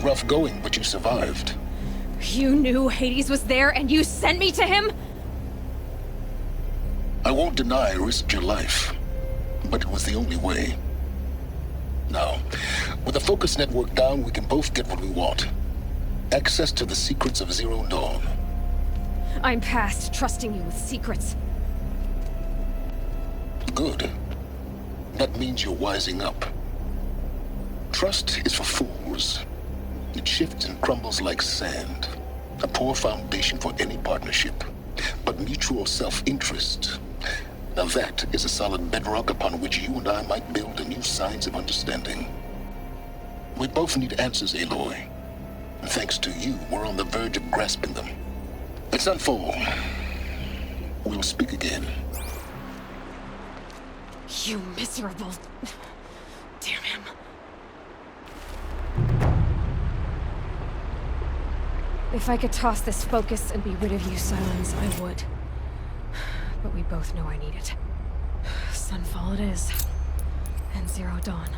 rough going, but you survived. You knew Hades was there and you sent me to him? I won't deny I risked your life, but it was the only way. Now, with the Focus Network down, we can both get what we want. Access to the secrets of Zero Dawn. I'm past trusting you with secrets. Good. That means you're wising up. Trust is for fools. It shifts and crumbles like sand. A poor foundation for any partnership. But mutual self-interest, now that is a solid bedrock upon which you and I might build a new science of understanding. We both need answers, Aloy. And thanks to you, we're on the verge of grasping them. Let's unfold. We'll speak again. You miserable... Damn him. If I could toss this focus and be rid of you, Silence, I would. But we both know I need it. Sunfall it is. And Zero Dawn.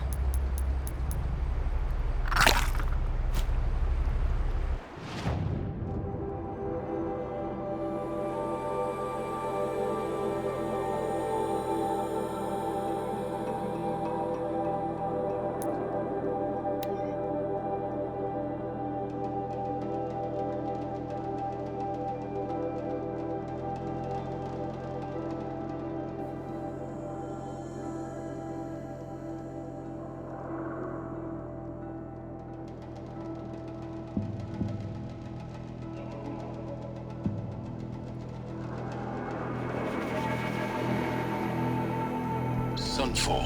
Sunfall.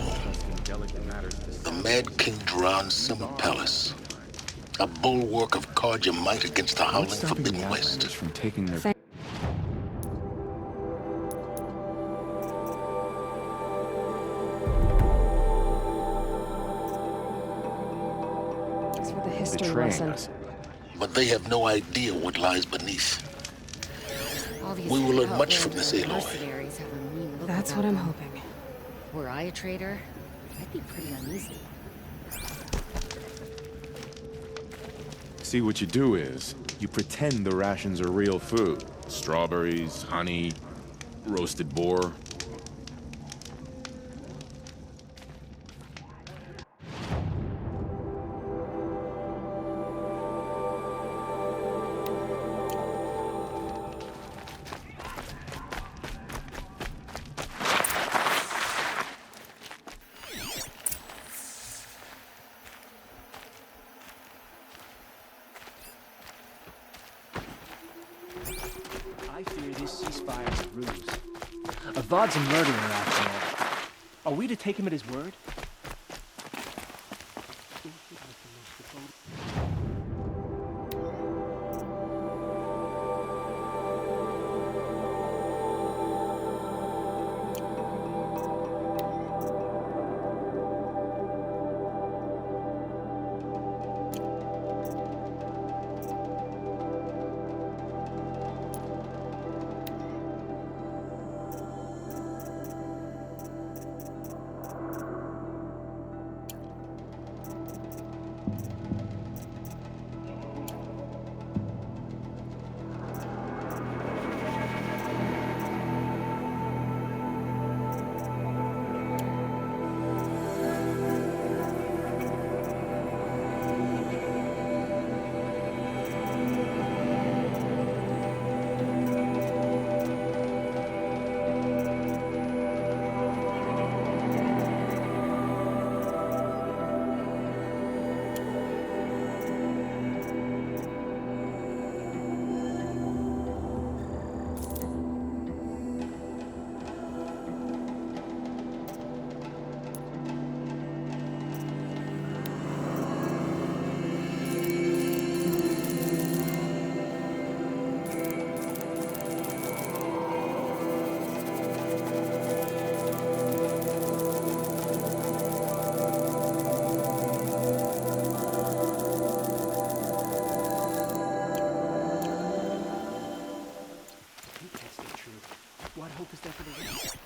The Mad King Jiran's summer palace. A bulwark of Carja might against the howling Forbidden West. From taking their... Thanks for the history betraying lesson. us. But they have no idea what lies beneath. All these We will learn much from this, Aloy. mercenaries have a mean look That's about what I'm them. hoping. Were I a traitor, I'd be pretty uneasy. See, what you do is, you pretend the rations are real food. Strawberries, honey, roasted boar. I fear this ceasefire is a ruse. Avad's a murderer, after all. Are we to take him at his word? What hope is there for the rest?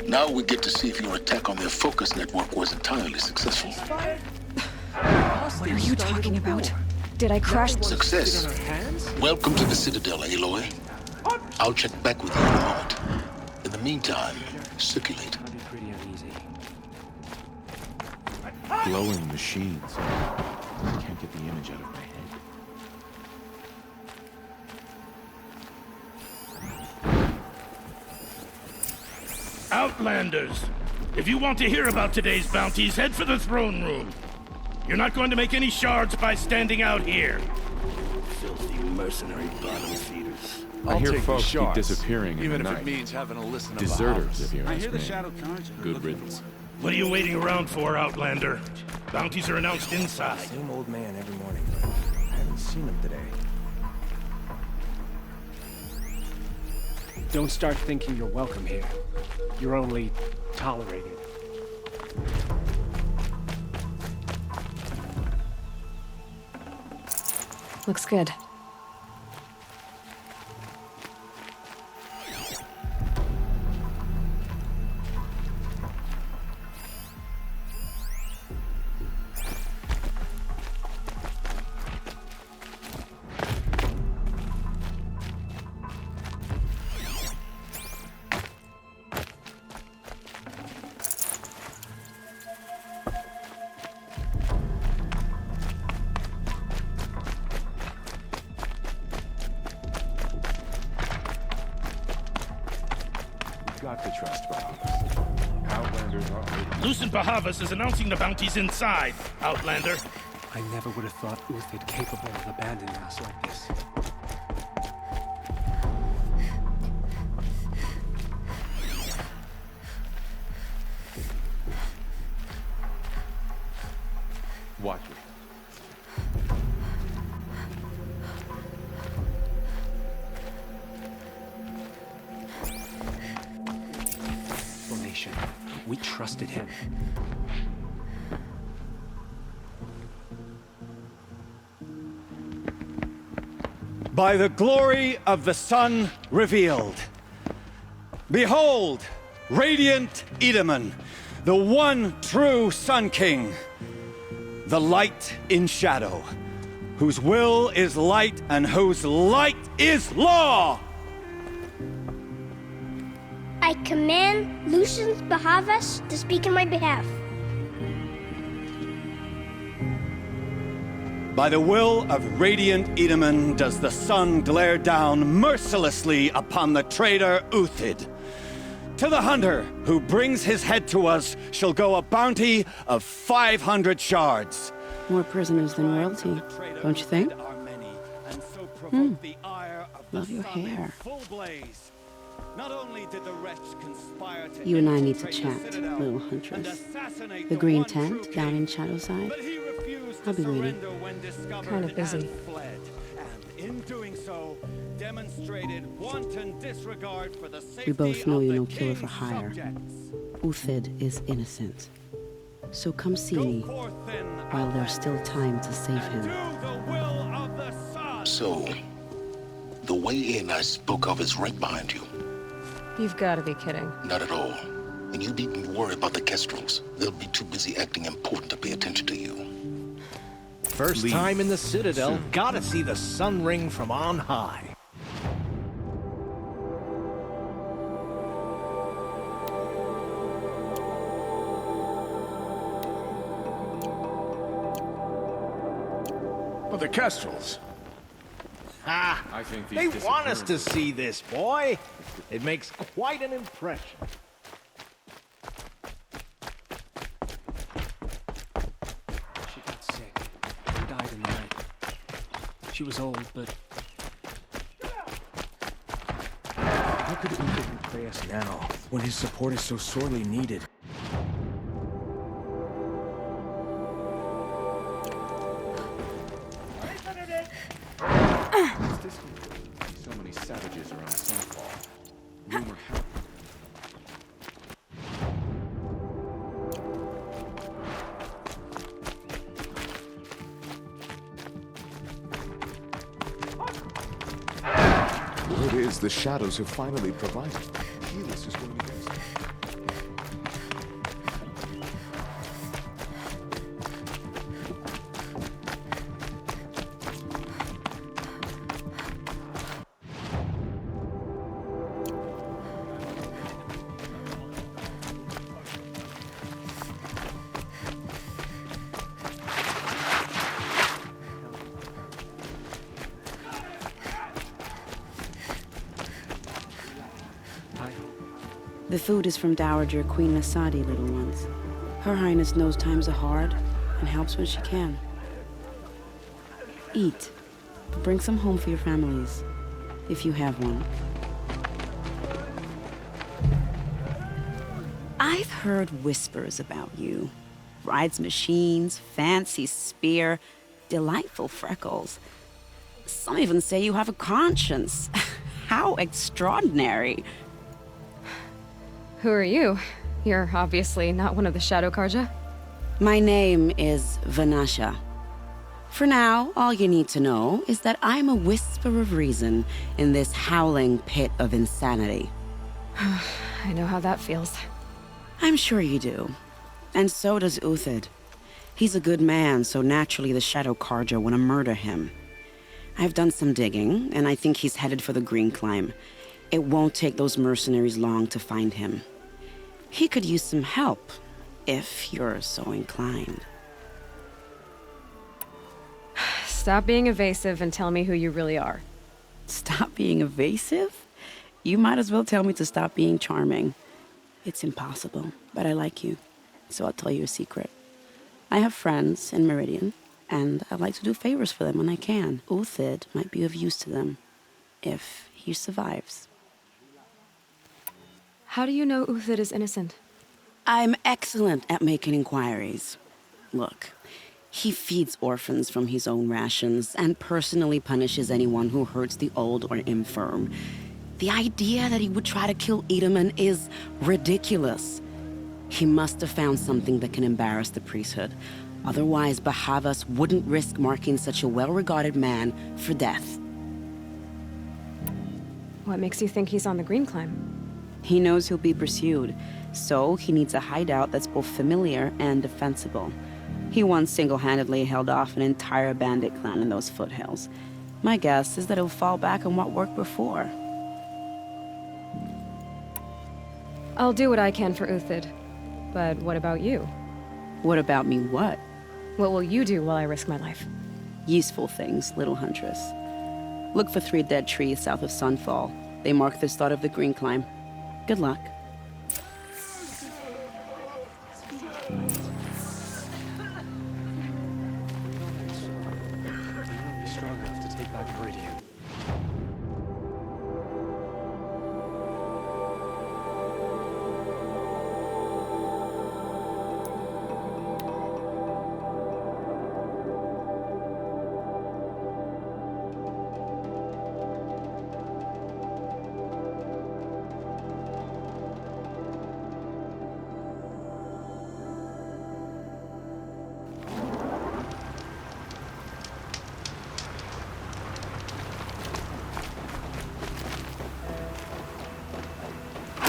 Now we get to see if your attack on their focus network was entirely successful. What are you talking about? Did I crash? Success. Welcome to the Citadel, Aloy. I'll check back with you in a moment. In the meantime, circulate. I'll be pretty uneasy. Glowing machines. I can't get the image out of my head. Outlanders! If you want to hear about today's bounties, head for the throne room. You're not going to make any shards by standing out here. Filthy mercenary bottom feeders. I hear take folks the keep shards, disappearing in even the if night. it means having to listen to Deserters, if you I ask hear the me. Shadow Carja. Good riddance. What are you waiting around for, Outlander? Bounties are announced inside. Same old man every morning, but I haven't seen him today. Don't start thinking you're welcome here. You're only tolerated. Looks good. Got to trust Bahavas. Outlanders are waiting. Lucent Bahavas is announcing the bounties inside, Outlander. I never would have thought Uthid capable of abandoning us like this. Watch it. Formation. We trusted him. By the glory of the sun revealed. Behold, radiant Edaman, the one true Sun King, the light in shadow, whose will is light and whose light is law! I command Lucius Bahavas to speak in my behalf. By the will of radiant Edaman does the sun glare down mercilessly upon the traitor Uthid. To the hunter who brings his head to us shall go a bounty of 500 shards. More prisoners than royalty, don't you think? Love your hair. Not only did the wretch conspire to You and I need infiltrate to the chat, Citadel little and huntress. assassinate The green one tent true down king, in Shadowside. but he refused I'll to be waiting. surrender when discovered Kinda busy. and fled. And in doing so, demonstrated wanton disregard for the safety We both know of you're the no killer for king's hire. subjects. Uthid is innocent. So come see Go me forth then, while there's still time to save and do him. the will of the sun. So, the way in I spoke of is right behind you. You've got to be kidding. Not at all. And you needn't worry about the Kestrels. They'll be too busy acting important to pay attention to you. First Leave time in the Citadel, soon. gotta see the sun ring from on high. Well, the Kestrels. Ah, I think they these want us to disappearances- see this, boy. It makes quite an impression. She got sick. She died in the night. She was old, but How could Uthid betray us now, when his support is so sorely needed? So many savages around Sunfall. Rumor has Word is the Shadows have finally provided. Helis is going against them. The food is from Dowager Queen Nasadi, little ones. Her Highness knows times are hard and helps when she can. Eat, but bring some home for your families, if you have one. I've heard whispers about you. Rides machines, fancy spear, delightful freckles. Some even say you have a conscience. How extraordinary. Who are you? You're obviously not one of the Shadow Karja. My name is Vanasha. For now, all you need to know is that I'm a whisper of reason in this howling pit of insanity. I know how that feels. I'm sure you do. And so does Uthid. He's a good man, so naturally the Shadow Karja want to murder him. I've done some digging, and I think he's headed for the Green Climb. It won't take those mercenaries long to find him. He could use some help, if you're so inclined. Stop being evasive and tell me who you really are. Stop being evasive? You might as well tell me to stop being charming. It's impossible, but I like you, so I'll tell you a secret. I have friends in Meridian, and I like to do favors for them when I can. Uthid might be of use to them, if he survives. How do you know Uthid is innocent? I'm excellent at making inquiries. Look, he feeds orphans from his own rations and personally punishes anyone who hurts the old or infirm. The idea that he would try to kill Edaman is ridiculous. He must have found something that can embarrass the priesthood. Otherwise, Bahavas wouldn't risk marking such a well-regarded man for death. What makes you think he's on the Green Climb? He knows he'll be pursued, so he needs a hideout that's both familiar and defensible. He once single-handedly held off an entire bandit clan in those foothills. My guess is that he'll fall back on what worked before. I'll do what I can for Uthid. But what about you? What about me what? What will you do while I risk my life? Useful things, little huntress. Look for 3 dead trees south of Sunfall. They mark the start of the Green Climb. Good luck. Be strong enough to take back Meridian.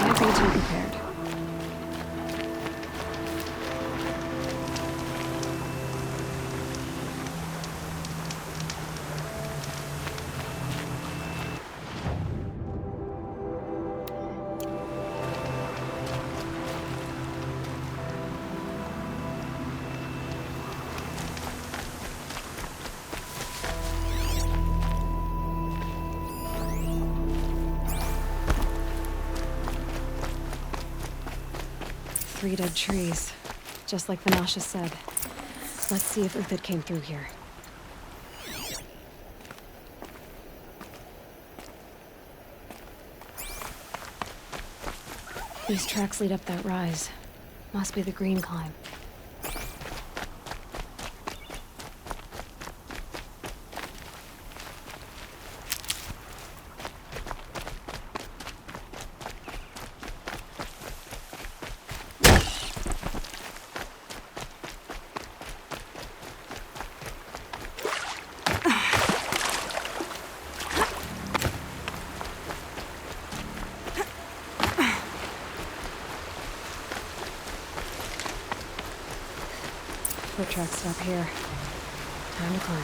Nothing to be prepared. Three dead trees, just like Vanasha said. Let's see if Uthid came through here. These tracks lead up that rise. Must be the Green Climb. Foot tracks stop here. Time to climb.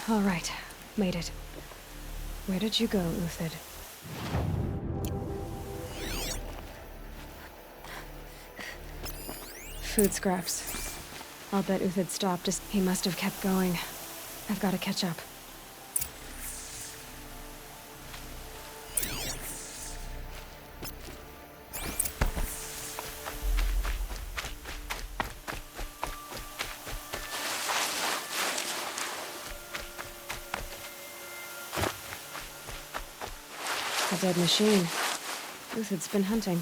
All right, made it. Where did you go, Uthid? Food scraps. I'll bet Uthid stopped as he must have kept going. I've got to catch up. A dead machine. Uthid's been hunting.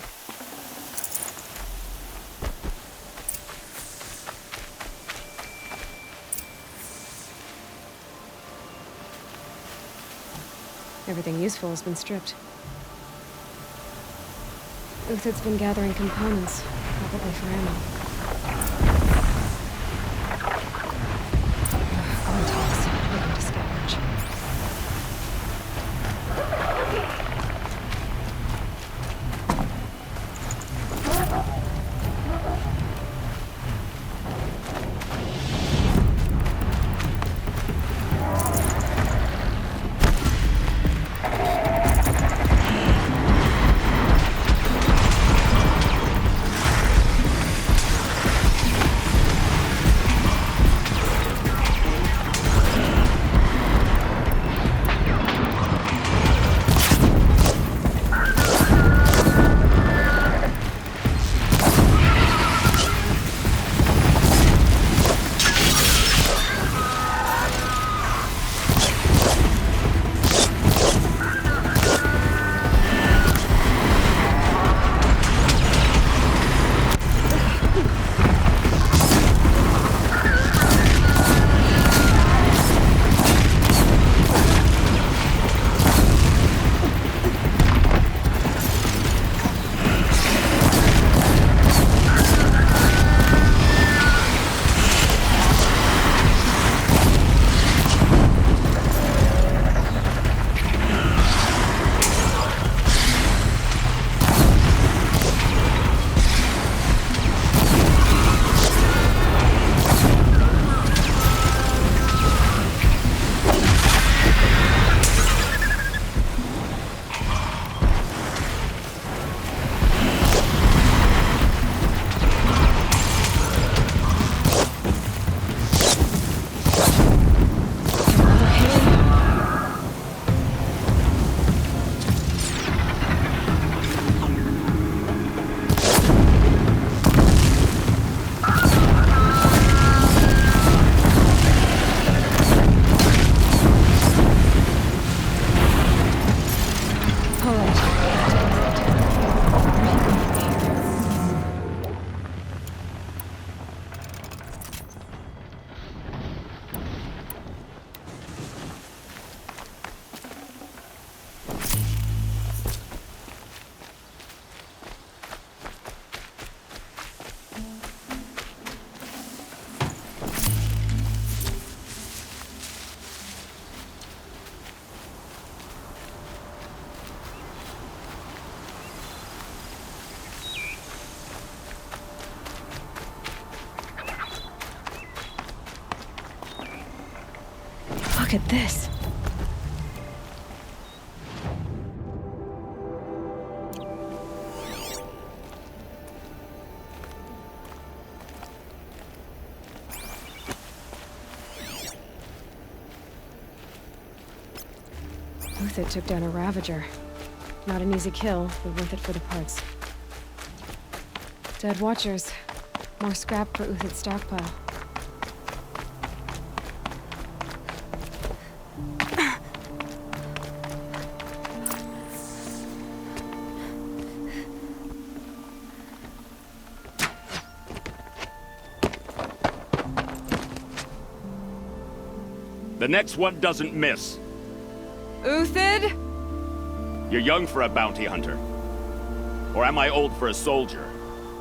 Everything useful has been stripped. Uthid's been gathering components, probably for ammo. Going toss, looking to scavenge. Look at this. Uthid took down a Ravager. Not an easy kill, but worth it for the parts. Dead Watchers. More scrap for Uthid's stockpile. The next one doesn't miss. Uthid? You're young for a bounty hunter. Or am I old for a soldier?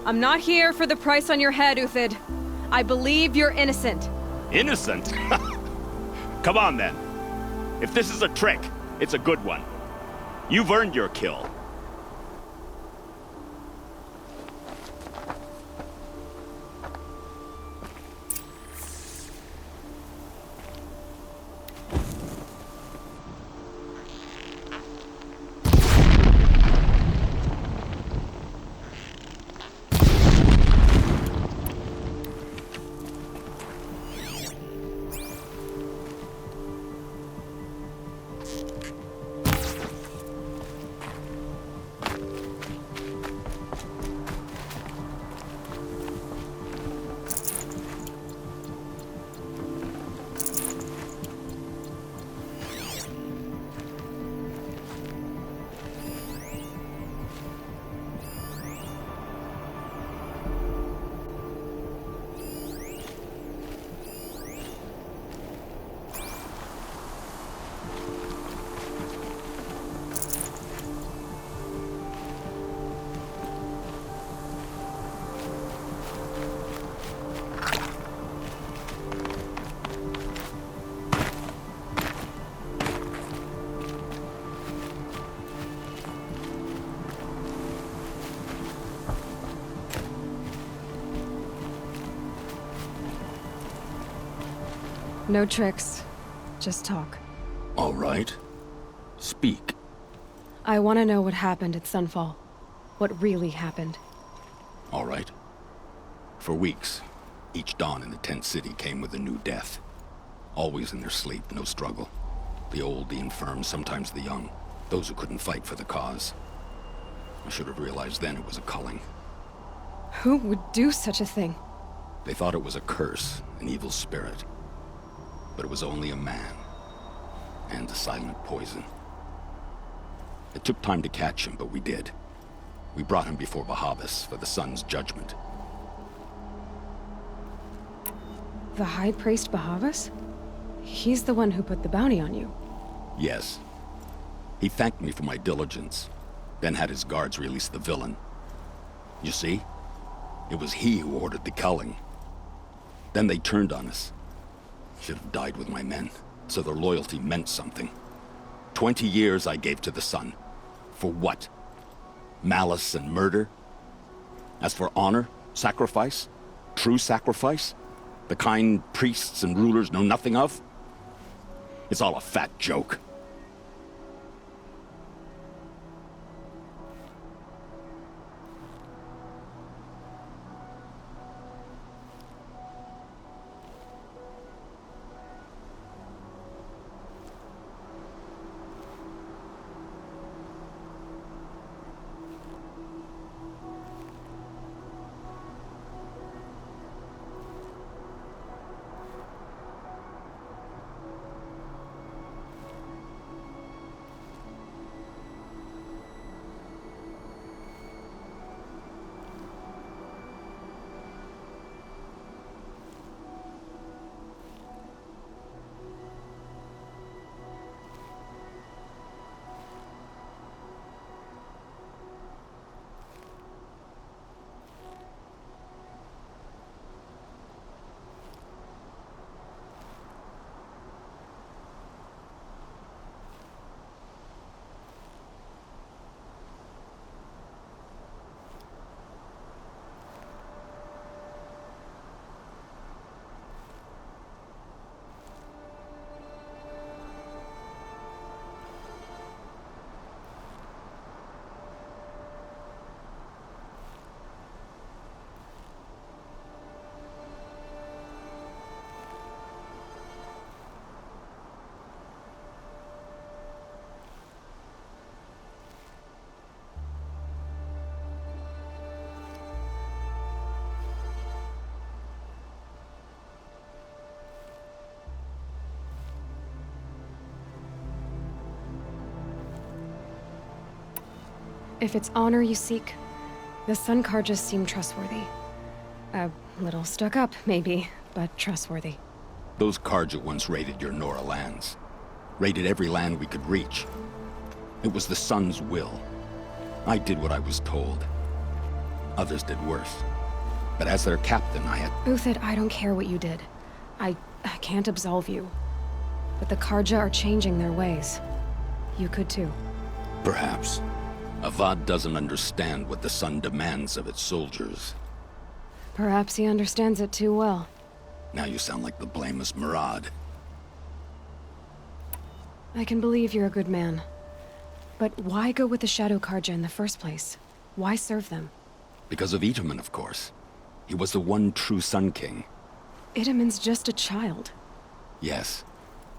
I'm not here for the price on your head, Uthid. I believe you're innocent. Innocent? Come on, then. If this is a trick, it's a good one. You've earned your kill. No tricks. Just talk. All right. Speak. I want to know what happened at Sunfall. What really happened. All right. For weeks, each dawn in the tent city came with a new death. Always in their sleep, no struggle. The old, the infirm, sometimes the young. Those who couldn't fight for the cause. I should have realized then it was a culling. Who would do such a thing? They thought it was a curse, an evil spirit. But it was only a man. And a silent poison. It took time to catch him, but we did. We brought him before Bahavas for the sun's judgment. The High Priest Bahavas? He's the one who put the bounty on you. Yes. He thanked me for my diligence, then had his guards release the villain. You see? It was he who ordered the culling. Then they turned on us. Should have died with my men, so their loyalty meant something. 20 years I gave to the sun. For what? Malice and murder? As for honor, sacrifice, true sacrifice, the kind priests and rulers know nothing of? It's all a fat joke. If it's honor you seek, the Sun Carjas seem trustworthy. A little stuck up, maybe, but trustworthy. Those Carja once raided your Nora lands. Raided every land we could reach. It was the Sun's will. I did what I was told. Others did worse. But as their captain, I had... Uthid, I don't care what you did. I can't absolve you. But the Carja are changing their ways. You could too. Perhaps. Avad doesn't understand what the Sun demands of its soldiers. Perhaps he understands it too well. Now you sound like the blameless Murad. I can believe you're a good man. But why go with the Shadow Carja in the first place? Why serve them? Because of Itamen, of course. He was the one true Sun King. Itamen's just a child. Yes,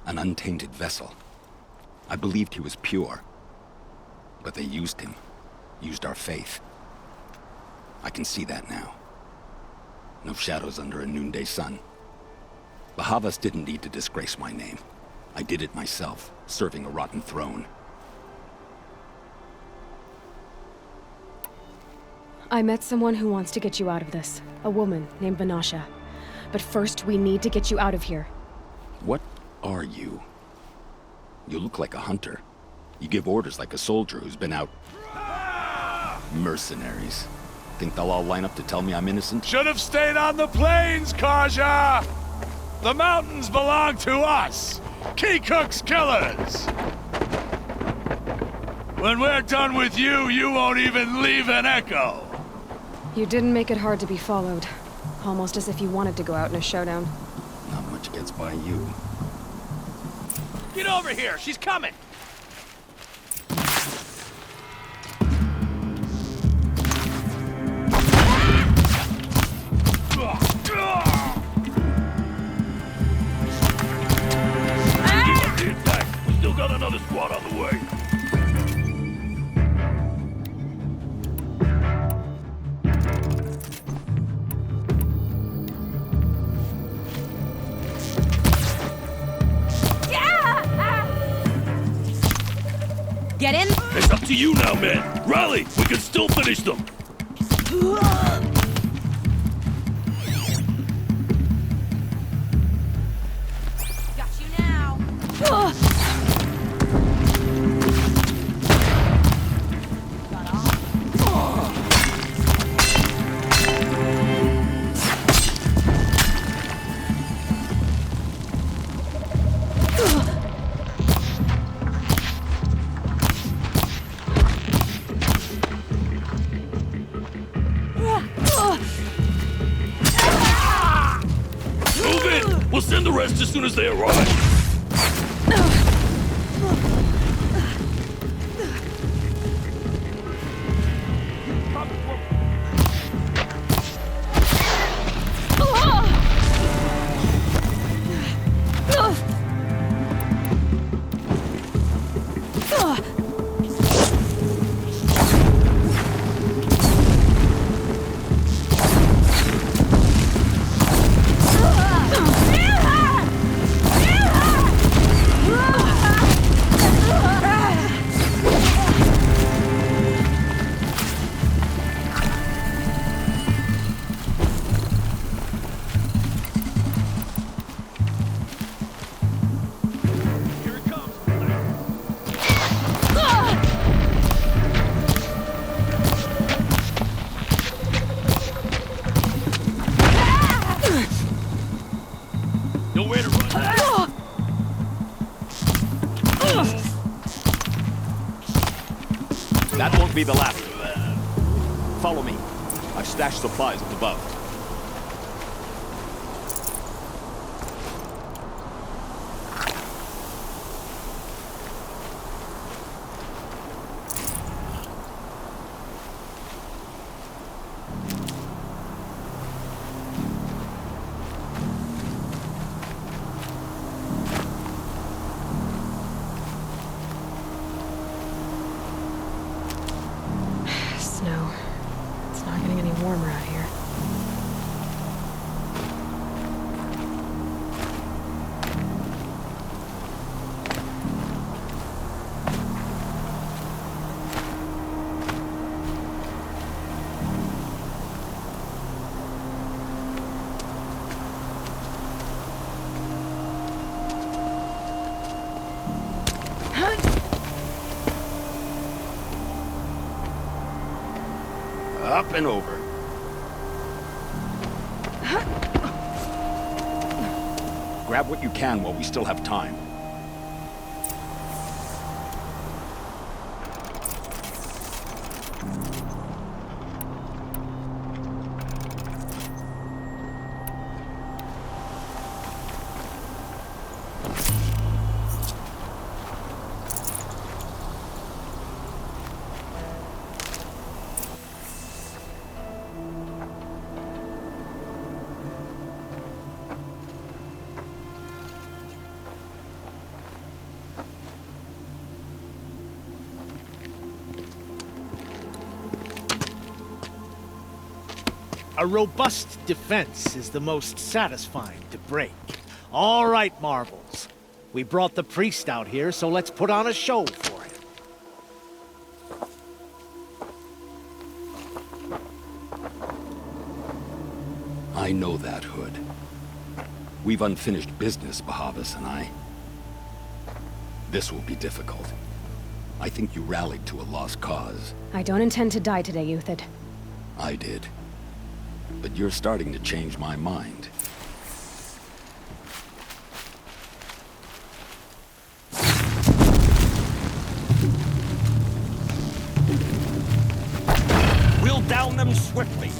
an untainted vessel. I believed he was pure. But they used him. Used our faith. I can see that now. No shadows under a noonday sun. Bahavas didn't need to disgrace my name. I did it myself, serving a rotten throne. I met someone who wants to get you out of this. A woman named Vanasha. But first, we need to get you out of here. What are you? You look like a hunter. You give orders like a soldier who's been out... Mercenaries. Think they'll all line up to tell me I'm innocent? Should have stayed on the plains, Carja! The mountains belong to us! Keekook's killers! When we're done with you, you won't even leave an echo! You didn't make it hard to be followed. Almost as if you wanted to go out in a showdown. Not much gets it's by you. Get over here! She's coming! We still got another squad on the way. Get in! It's up to you now, man. Rally! We can still finish them. Got you now! Move in! We'll send the rest as soon as they arrive. Nowhere to run. That won't be the last. Follow me. I've stashed supplies up above. Snow. It's not getting any warmer out here. Up and over. Grab what you can while we still have time. A robust defense is the most satisfying to break. All right, Marvels. We brought the priest out here, so let's put on a show for him. I know that, Hood. We've unfinished business, Bahavas and I. This will be difficult. I think you rallied to a lost cause. I don't intend to die today, Euthid. I did. But you're starting to change my mind. We'll down them swiftly.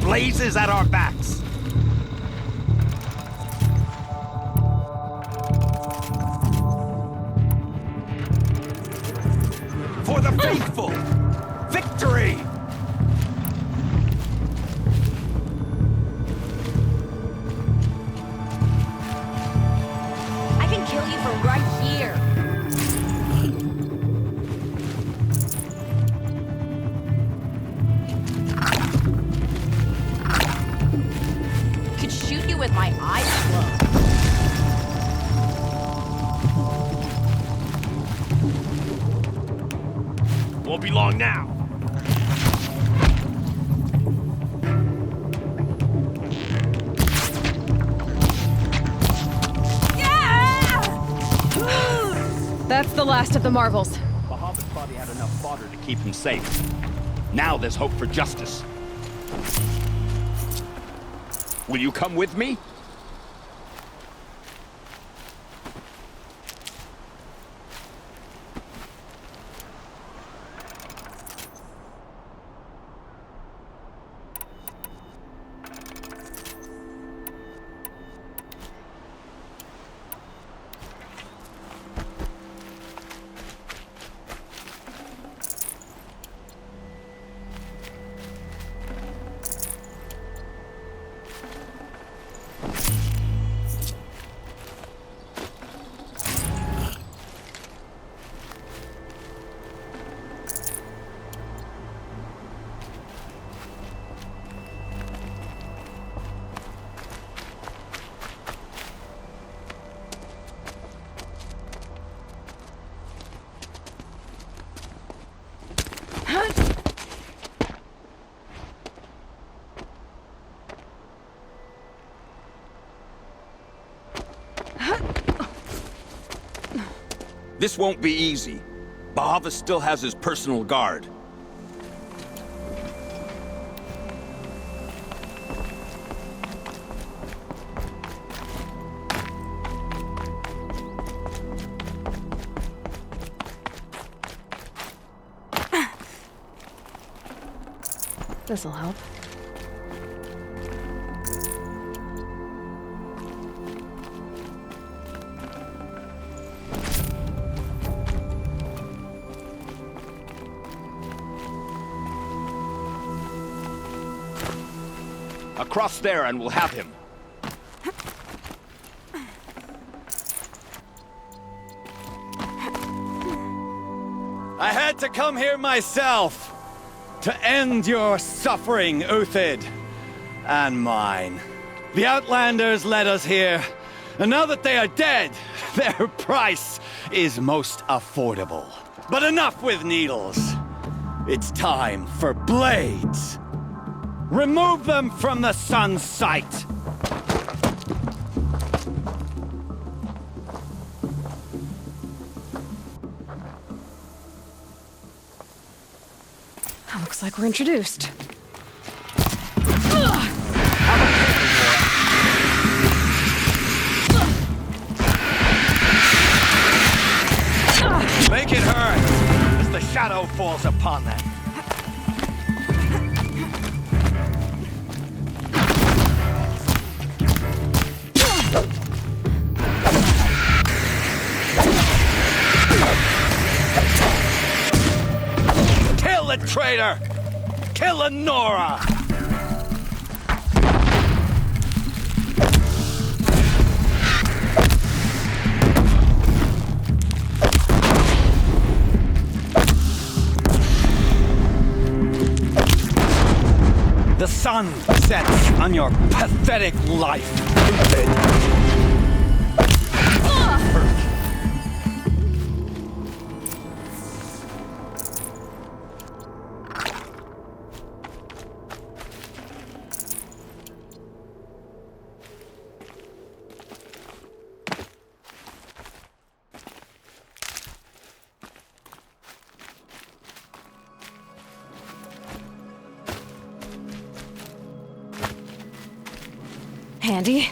blazes at our backs. For the faithful! Victory! I can kill you from right here. Could shoot you with my eyes closed. Won't be long now. That's the last of the Marvels. Bahavas thought he had enough fodder to keep him safe. Now there's hope for justice. Will you come with me? This won't be easy. Bahavas still has his personal guard. This'll help. Across there and we'll have him. I had to come here myself to end your suffering, Uthid, and mine. The Outlanders led us here, and now that they are dead, their price is most affordable. But enough with needles. It's time for blades. Remove them from the sun's sight! Looks like we're introduced. Make it hurt as the shadow falls upon them. Kill the traitor! Kill Anora! The sun sets on your pathetic life, Uthid. Handy.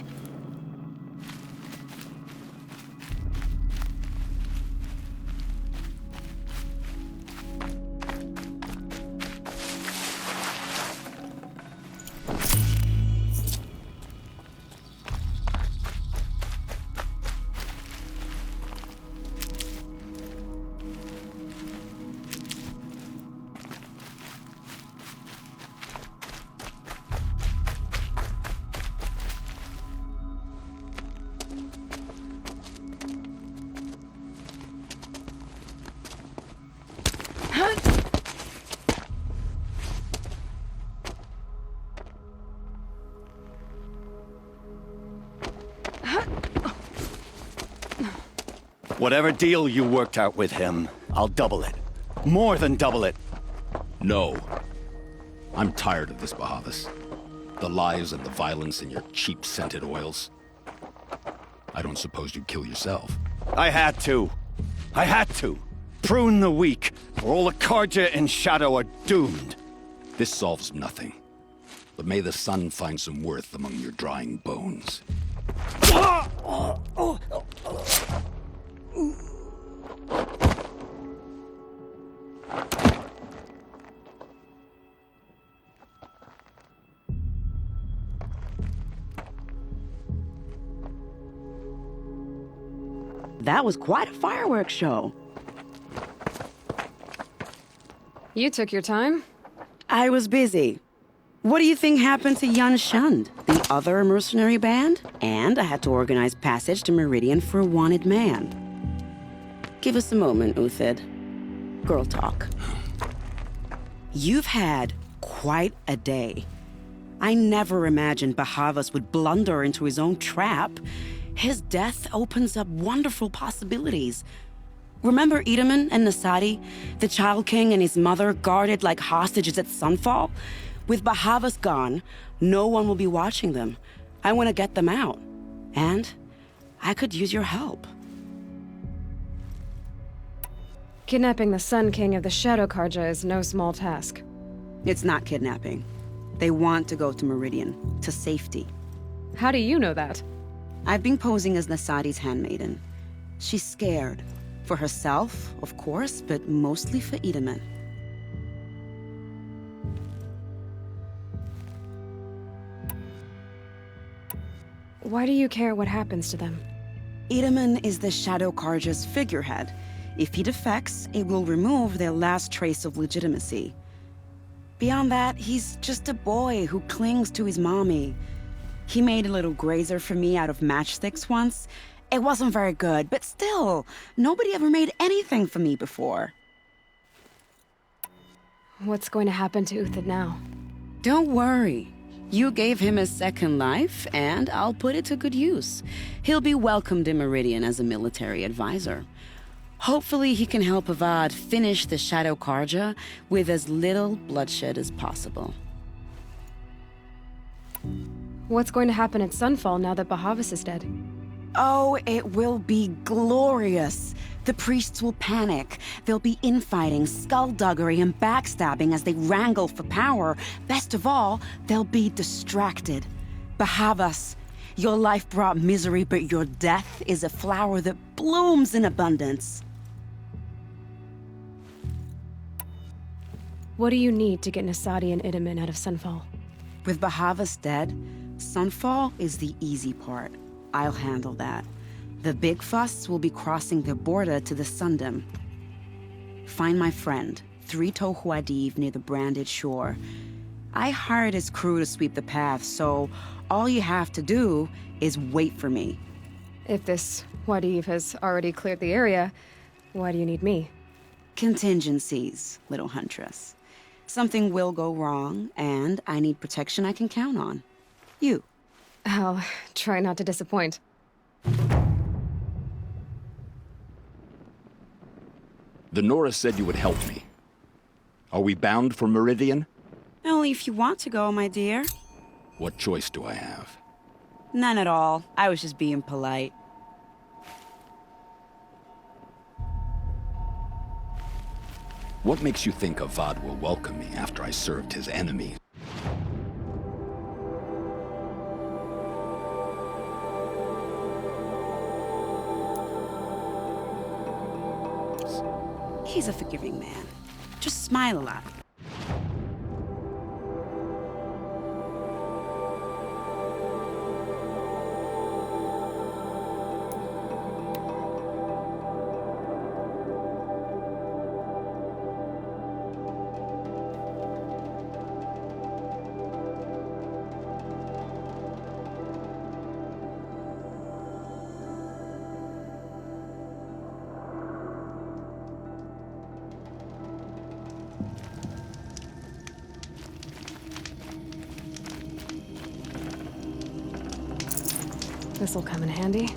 Whatever deal you worked out with him, I'll double it. More than double it. No. I'm tired of this, Bahavas. The lies and the violence in your cheap scented oils. I don't suppose you'd kill yourself. I had to. I had to. Prune the weak, or all the Carja in Shadow are doomed. This solves nothing. But may the sun find some worth among your drying bones. That was quite a fireworks show. You took your time? I was busy. What do you think happened to Yan Shund, the other mercenary band? And I had to organize passage to Meridian for a wanted man. Give us a moment, Uthid. Girl talk. You've had quite a day. I never imagined Bahavas would blunder into his own trap. His death opens up wonderful possibilities. Remember Edaman and Nasadi, the Child King and his mother guarded like hostages at Sunfall? With Bahavas gone, no one will be watching them. I want to get them out. And I could use your help. Kidnapping the Sun King of the Shadow Carja is no small task. It's not kidnapping. They want to go to Meridian, to safety. How do you know that? I've been posing as Nasadi's handmaiden. She's scared. For herself, of course, but mostly for Edaman. Why do you care what happens to them? Edaman is the Shadow Carja's figurehead. If he defects, it will remove their last trace of legitimacy. Beyond that, he's just a boy who clings to his mommy. He made a little grazer for me out of matchsticks once. It wasn't very good, but still, nobody ever made anything for me before. What's going to happen to Uthid now? Don't worry. You gave him a second life, and I'll put it to good use. He'll be welcomed in Meridian as a military advisor. Hopefully he can help Avad finish the Shadow Carja with as little bloodshed as possible. What's going to happen at Sunfall now that Bahavas is dead? Oh, it will be glorious. The priests will panic. There'll be infighting, skullduggery, and backstabbing as they wrangle for power. Best of all, they'll be distracted. Bahavas, your life brought misery, but your death is a flower that blooms in abundance. What do you need to get Nasadi and Edaman out of Sunfall? With Bahavas dead, Sunfall is the easy part. I'll handle that. The big fuss will be crossing the border to the Sundom. Find my friend, 3 Tohuadiv near the Branded Shore. I hired his crew to sweep the path, so all you have to do is wait for me. If this Wadiv has already cleared the area, why do you need me? Contingencies, little huntress. Something will go wrong, and I need protection I can count on. You. I'll try not to disappoint. The Nora said you would help me. Are we bound for Meridian? Only if you want to go, my dear. What choice do I have? None at all. I was just being polite. What makes you think Avad will welcome me after I served his enemies? He's a forgiving man. Just smile a lot. This'll come in handy.